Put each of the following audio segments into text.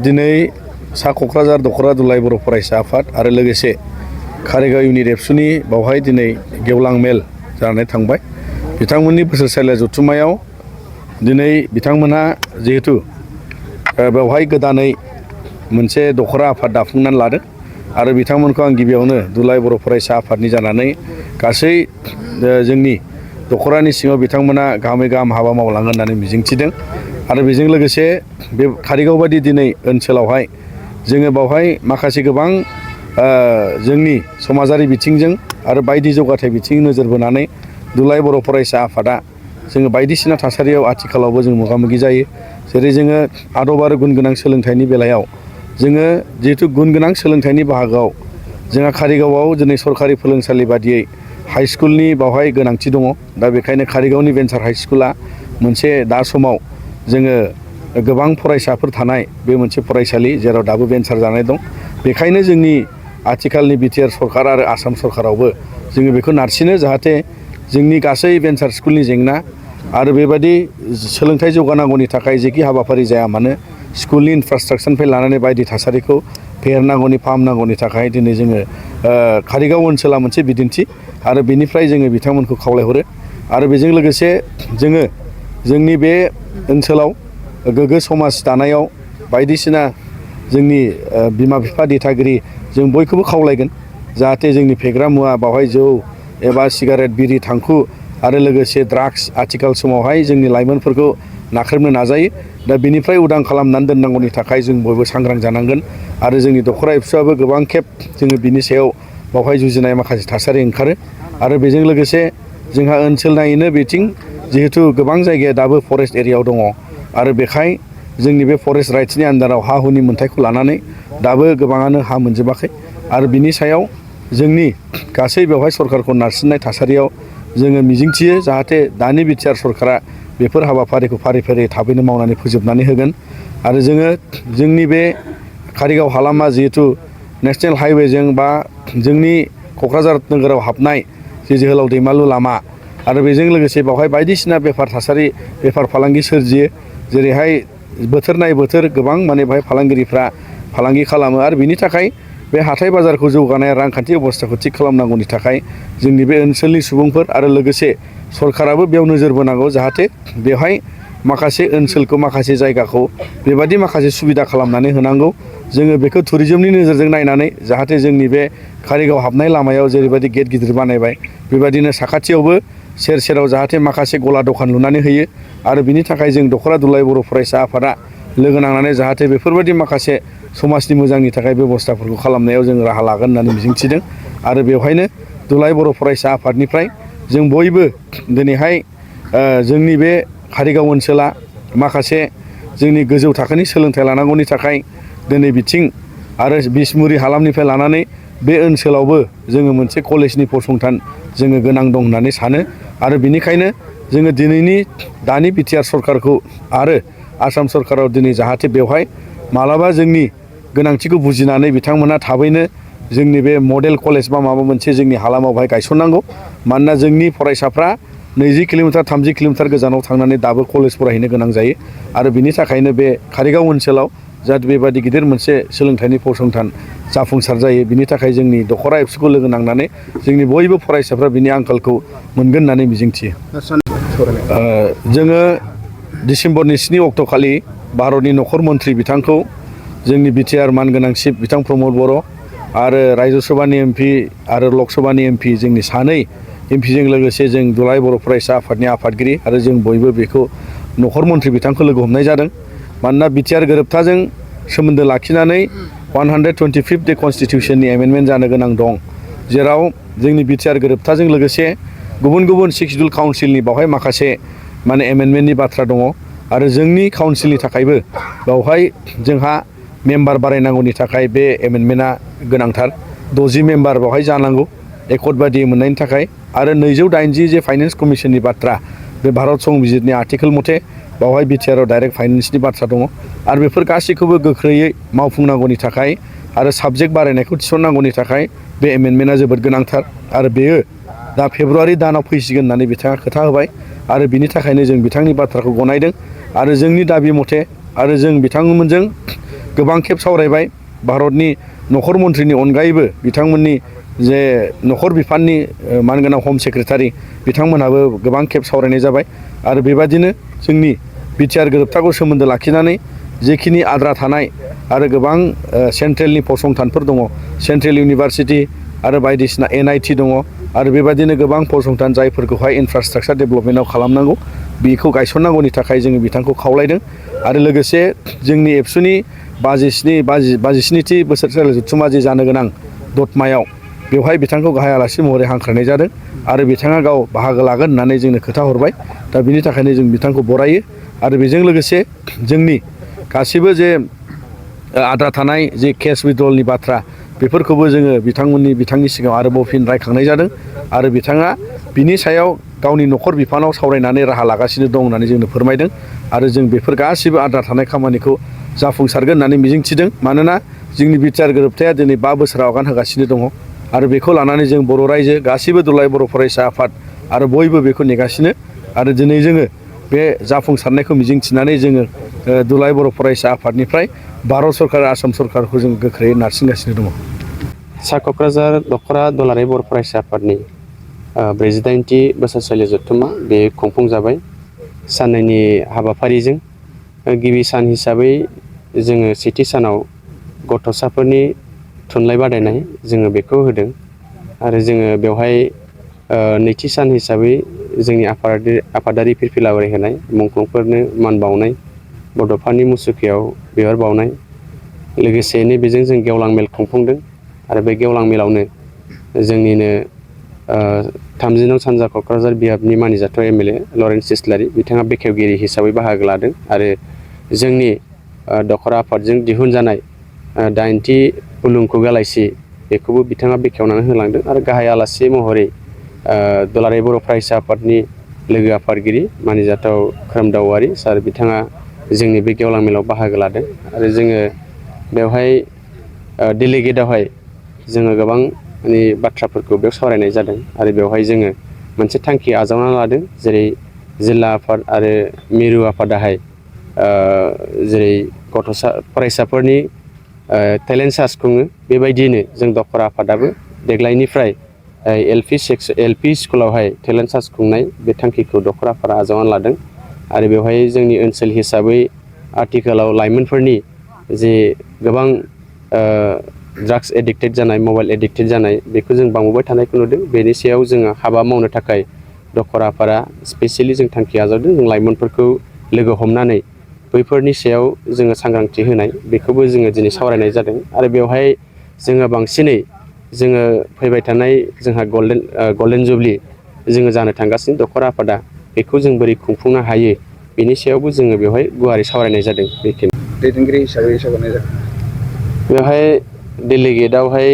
दिनै सा क'क्राझार दख'रा दुलाय बर' फरायसा आफाद आरो लोगोसे कारिगाव इउनिट एबसुनि बावहाय दिनै गेवलां मेल जानानै थांबाय। बिथांमोननि बोसोरसालिया जथुम्मायाव दिनै बिथांमोनहा जिहेतु बेवहाय गोदानै मोनसे दख'रा आफाद दाफुंनानै लादों आरो बिथांमोनखौ आं गिबियावनो दुलाय बर' फरायसा आफादनि जानानै गासै जोंनि दख'रानि सिङाव बिथांमोना गाहामै गाहाम हाबा मावलाङो होननानै मिजिंथिदों। आरो बेजों लोगोसे बे कारिगाव बायदि दिनै ओनसोलावहाय जोङो बावहाय माखासे गोबां जोंनि समाजारि बिथिंजों आरो बायदि जौगाथाय बिथिं नोजोर बोनानै दुलाय बर' फरायसा आफादा जोङो बायदिसिना थासारियाव आथिखालावबो जों मोगा मोगि जायो। जेरै जोङो आदब आरो गुन गोनां सोलोंथाइनि बेलायाव जोङो जिहेतु गुन गोनां सोलोंथाइनि बाहागोआव जोंहा कारिगावआव दिनै सरकारि फोरोंसालि बादियै हाइ स्कुलनि बावहाय गोनांथि दङ। दा बेखायनो कारिगावनि भेन्सार हाइ स्कुला मोनसे दा समाव जोङो गोबां फरायसाफोर थानाय बे मोनसे फरायसालि जेराव दाबो भेन्सार जानाय दं। बेखायनो जोंनि आथिखालनि बिटिआर सरकार आरो आसाम सरकारावबो जोङो बेखौ नारसिनो जाहाथे जोंनि गासै भेन्सार स्कुलनि जेंना आरो बेबायदि सोलोंथाइ जौगानांगौनि थाखाय जेखि हाबाफारि जाया मानो स्कुलनि इनफ्रास्ट्राक्चारनिफ्राय लानानै बायदि थासारिखौ फेहेरनांगौनि फाहामनांगौनि थाखाय दिनै जोङो कारिगाव ओनसोला मोनसे बिदिन्थि आरो बेनिफ्राय जोङो बिथांमोनखौ खावलायहरो। आरो बेजों लोगोसे जोङो जोंनि बे ओनसोलाव गोग्गो समाज दानायाव बायदिसिना जोंनि बिमा बिफा दिथागिरि जों बयखौबो खावलायगोन जाहाथे जोंनि फेग्रा मुवा बावहाय जौ एबा सिगारेट बिरि थांखु आरो लोगोसे ड्राग्स आथिखाल समावहाय जोंनि लाइमोनफोरखौ नाख्रेबनो नाजायो। दा बेनिफ्राय उदां खालामनानै दोननांगौनि थाखाय जों बयबो सांग्रां जानांगोन आरो जोंनि दख'रा एबसुआबो गोबां खेब जोङो बिनि सायाव बावहाय जुजिनाय माखासे थासारि ओंखारो। आरो बेजों लोगोसे जोंहा ओनसोल नायैनो बिथिं जिहेतु गोबां जायगाया दाबो फरेस्ट एरियायाव दङ आरो बेखाय जोंनि बे फरेस्ट राइट्सनि आन्दाराव हा हुनि मोन्थायखौ लानानै दाबो गोबाङानो हा मोनजोबाखै आरो बिनि सायाव जोंनि गासै बेवहाय सरकारखौ नारसिननाय थासारियाव जोङो मिजिंथियो जाहाथे दानि बिटिआर सरकारा बेफोर हाबाफारिखौ फारि फारि थाबैनो मावनानै फोजोबनानै होगोन। आरो जोङो जोंनि बे कारिगाव हालामा जिहेतु नेसनेल हाइवेजों बा जोंनि क'क्राझार नोगोराव हाबनाय जे जोहोलाव दैमालु लामा आरो बेजों लोगोसे बावहाय बायदिसिना बेफार थासारि बेफार फालांगि सोरजियो। जेरैहाय बोथोर नायै बोथोर गोबां माने बेहाय फालांगिरिफ्रा फालांगि खालामो आरो बिनि थाखाय बे हाथाय बाजारखौ जौगानाय रांखान्थि अबस्थाखौ थिग खालामनांगौनि थाखाय जोंनि बे ओनसोलनि सुबुंफोर आरो लोगोसे सरकाराबो बेयाव नोजोर बोनांगौ जाहाथे बेवहाय माखासे ओनसोलखौ माखासे जायगाखौ बेबादि माखासे सुबिदा खालामनानै होनांगौ। जोङो बेखौ टुरिजमनि नोजोरजों नायनानै जाहाथे जोंनि बे कारिगाव हाबनाय लामायाव जेरैबायदि गेट गिदिर बानायबाय बेबायदिनो साखाथियावबो सेर सेराव जाहाथे माखासे गला दखान लुनानै होयो आरो बिनि थाखाय जों दख'रा दुलाय बर' फरायसा आफादा लोगो नांनानै जाहाथे बेफोरबायदि माखासे समाजनि मोजांनि थाखाय बेबस्थाफोरखौ खालामनायाव जों राहा लागोन होननानै मिजिंथिदों। आरो बेवहायनो दुलाय बर' फरायसा आफादनिफ्राय जों बयबो दिनैहाय जोंनि बे कारिगाव ओनसोला माखासे जोंनि गोजौ थाखोनि सोलोंथाइ लानांगौनि थाखाय दिनै बिथिं आरो बिसमुरि हालामनिफ्राय लानानै बे ओनसोलावबो जोङो मोनसे कलेजनि फसंथान जोङो गोनां दं होननानै सानो। आरो बिनिखायनो जोङो दिनैनि दानि बिटिआर सरकारखौ आरो आसाम सरकाराव दिनै जाहाथे बेवहाय मालाबा जोंनि गोनांथिखौ बुजिनानै बिथांमोना थाबैनो जोंनि बे मडेल कलेज बा माबा मोनसे जोंनि हालामाव बेहाय गायसननांगौ। मानोना जोंनि फरायसाफ्रा 20 किल'मिटार 30 किल'मिटार गोजानाव थांनानै दाबो कलेज फरायहैनो गोनां जायो आरो बिनि थाखायनो बे कारिगाव ओनसोलाव जाहाथे बेबादि गिदिर मोनसे सोलोंथाइनि फसंथान जाफुंसार जायो बिनि थाखाय जोंनि दख'रा एबसुखौ लोगो नांनानै जोंनि बयबो फरायसाफ्रा बिनि आंखालखौ मोनगोन होननानै मिजिंथियो। जोङो डिसेम्बरनि 7 अक्ट'खालि भारतनि नखर मन्त्रि बिथांखौ जोंनि बिटिआर मानगोनां चिफ बिथां प्रमद बर' आरो रायजो सभानि एमपि आरो लक सभानि एमपि जोंनि सानै एमपिजों लोगोसे जों दुलाय बर' फरायसा आफादनि आफादगिरि आरो जों बयबो बेखौ नखर मन्त्रि बिथांखौ लोगो हमनाय जादों। मानोना बिटिआर गोरोबथाजों सोमोन्दो लाखिनानै 125 डे कनस्टिटिउसननि एमेन्डमेन्ट जानो गोनां दं जेराव जोंनि बिटिआर गोरोबथाजों लोगोसे गुबुन गुबुन सिक्सडुल काउन्सिलनि बावहाय माखासे माने एमेन्डमेन्टनि बाथ्रा दङ आरो जोंनि काउन्सिलनि थाखायबो बावहाय जोंहा मेम्बार बारायनांगौनि थाखाय बे एमेन्डमेन्टआ गोनांथार 60 मेम्बार बावहाय जानांगौ एकट बायदि मोननायनि थाखाय आरो 280 जे फाइनेन्स कमिसननि बाथ्रा बे भारत संबिजितनि आर्टिकेल मथे बावहाय बिटिआरआव डाइरेक्ट फाइनेन्सनि बाथ्रा दङ आरो बेफोर गासैखौबो गोख्रैयै मावफुंनांगौनि थाखाय आरो साबजेक्ट बारायनायखौ थिसननांगौनि थाखाय बे एमेन्डमेन्टआ जोबोद गोनांथार आरो बेयो दा फेब्रुवारि दानाव फैसिगोन होननानै बिथाङा खोथा होबाय आरो बिनि थाखायनो जों बिथांनि बाथ्राखौ गनायदों आरो जोंनि दाबि मथे आरो जों बिथांमोनजों गोबां खेब सावरायबाय भारतनि नखर मन्थ्रिनि अनगायैबो बिथांमोननि जे नखर बिफाननि मानगोनां हम सेक्रेटारि बिथांमोनहाबो गोबां खेब सावरायनाय जाबाय आरो बेबादिनो जोंनि बिटिआर गोरोबथाखौ सोमोन्दो लाखिनानै जेखिनि आद्रा थानाय आरो गोबां सेन्ट्रेलनि फसंथानफोर दङ सेन्ट्रेल इउनिभारसिटि आरो बायदिसिना एनआईटि दङ आरो बेबादिनो गोबां फसंथान जायफोरखौहाय इनफ्रास्ट्राक्चार डेभेलपमेन्टआव खालामनांगौ बेखौ गायसननांगौनि थाखाय जोङो बिथांखौ खावलायदों आरो लोगोसे जोंनि एबसुनि 57थि बोसोरसालि जथुम्मा जे जानो गोनां दतमायाव बेवहाय बिथांखौ गाहाय आलासि महरै हांख्रायनाय जादों आरो बिथाङा गाव बाहागो लागोन होननानै जोंनो खोथा हरबाय दा बिनि थाखायनो जों बिथांखौ बरायो आरो बेजों लोगोसे जोंनि गासिबो जे आद्रा थानाय जे केस विड्रलनि बाथ्रा बेफोरखौबो जोङो बिथांनि सिगाङाव आरोबाव फिन रायखांनाय जादों आरो बिथाङा बिनि सायाव गावनि नखर बिफानाव सावरायनानै राहा लागासिनो दं होननानै जोंनो फोरमायदों आरो जों बेफोर गासिबो आद्रा थानाय खामानिखौ जाफुंसारगोन होननानै मिजिंथिदों मानोना जोंनि बिटिआर गोरोबथाया दिनै 5 बोसोराव आगान होगासिनो दङ आरो बेखौ लानानै जों बर' रायजो गासिबो दुलाराय बर' फरायसा आफाद आरो बयबो बेखौ नेगासिनो आरो दिनै जोङो बे जाफुंसारनायखौ मिजिंथिनानै जोङो दुलाराय बर' फरायसा आफादनिफ्राय भारत सरकार आसाम सरकारखौ जों गोख्रैयै नारसिनगासिनो दङ। सा क'क्राझार दख'रा दुलाराय बर' फरायसा आफादनि 48थि बोसोरसालि जथुम्मा बे खुंफुंजाबाय साननैनि हाबाफारिजों गिबि सान हिसाबै जोङो सेथि सानाव गथ'साफोरनि थुनलाइ बादायनाय जोङो बेखौ होदों आरो जोङो बेवहाय नैथि सान हिसाबै जोंनि आफादारि फिरफिला होनाय मुंख्लंफोरनो मान बावनाय बड'फानि मुसुखायाव बिबार बावनाय लोगोसेनो बेजों जों गेवलां मेल खुंफुंदों आरो बे गेवलां मेलावनो जोंनिनो 30 नं सानजा क'क्राझार बियाबनि मानिजाथाव एमएलए लरेन्स इस्लारि बिथाङा बेखेवगिरि हिसाबै बाहागो लादों आरो जोंनि दख'रा आफादजों दिहुनजानाय 8थि उलुं खुगा लाइसि बेखौबो बिथाङा बेखेवनानै होलांदों आरो गाहाय आलासि महरै दुलाराय बर' फरायसा आफादनि लोगो आफादगिरि मानिजाथाव खोरोमदाव औवारि सार बिथाङा जोंनि बे गेवलां मेलाव बाहागो लादों आरो जोङो बेवहाय डेलिगेटआवहाय जोङो गोबां बाथ्राफोरखौ बेयाव सावरायनाय जादों आरो बेवहाय जोङो मोनसे थांखि आजावना लादों जेरै जिल्ला आफाद आरो मिरु आफादाहाय जेरै फरायसाफोरनि टेलेन्ट सार्च खुङो बेबायदियैनो जों दख'रा आफादाबो देग्लायनिफ्राय एलपि स्कुलावहाय टेलेन्ट सार्च खुंनाय बे थांखिखौ दख'रा आफादा आजावना लादों आरो बेवहाय जोंनि ओनसोल हिसाबै आथिखालाव लाइमोनफोरनि जे गोबां ड्राग्स एडिक्टेड जानाय मबाइल एडिक्टेड जानाय बेखौ जों बांबोबाय थानायखौ नुदों बेनि सायाव जोङो हाबा मावनो थाखाय दख'रा आफादा स्पेसियेलि जों थांखि आजावदों जों लाइमोनफोरखौ लोगो हमनानै बैफोरनि सायाव जोङो सांग्रांथि होनाय बेखौबो जोङो दिनै सावरायनाय जादों आरो बेवहाय जोङो बांसिनै जोङो फैबाय थानाय जोंहा गल्डेन जुबलि जोङो जानो थांगासिनो दख'रा आफादा बेखौ जों बोरै खुंफुंनो हायो बेनि सायावबो जोङो बेवहाय गुवारै सावरायनाय जादों बेखिनि दैदेनगिरि हिसाबै सावरायनाय जादों बेवहाय डेलिगेटआवहाय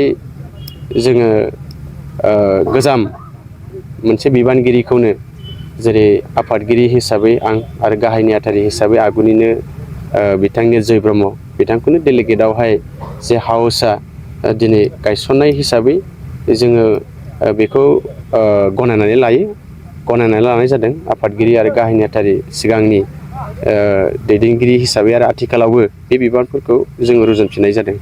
जोङो गोजाम मोनसे बिबानगिरिखौनो जेरै आफादगिरि हिसाबै आं आरो गाहाय नेहाथारि हिसाबै आगुनिनो बिथांनि जय ब्रह्म बिथांखौनो डेलिगेटआवहाय जे हाउसआ दिनै गायसननाय हिसाबै जोङो बेखौ गनायनानै लानाय जादों आफादगिरि आरो गाहाय नेहाथारि सिगांनि दैदेनगिरि हिसाबै आरो आथिखालावबो बे बिबानफोरखौ जोङो रुजुनफिननाय जादों।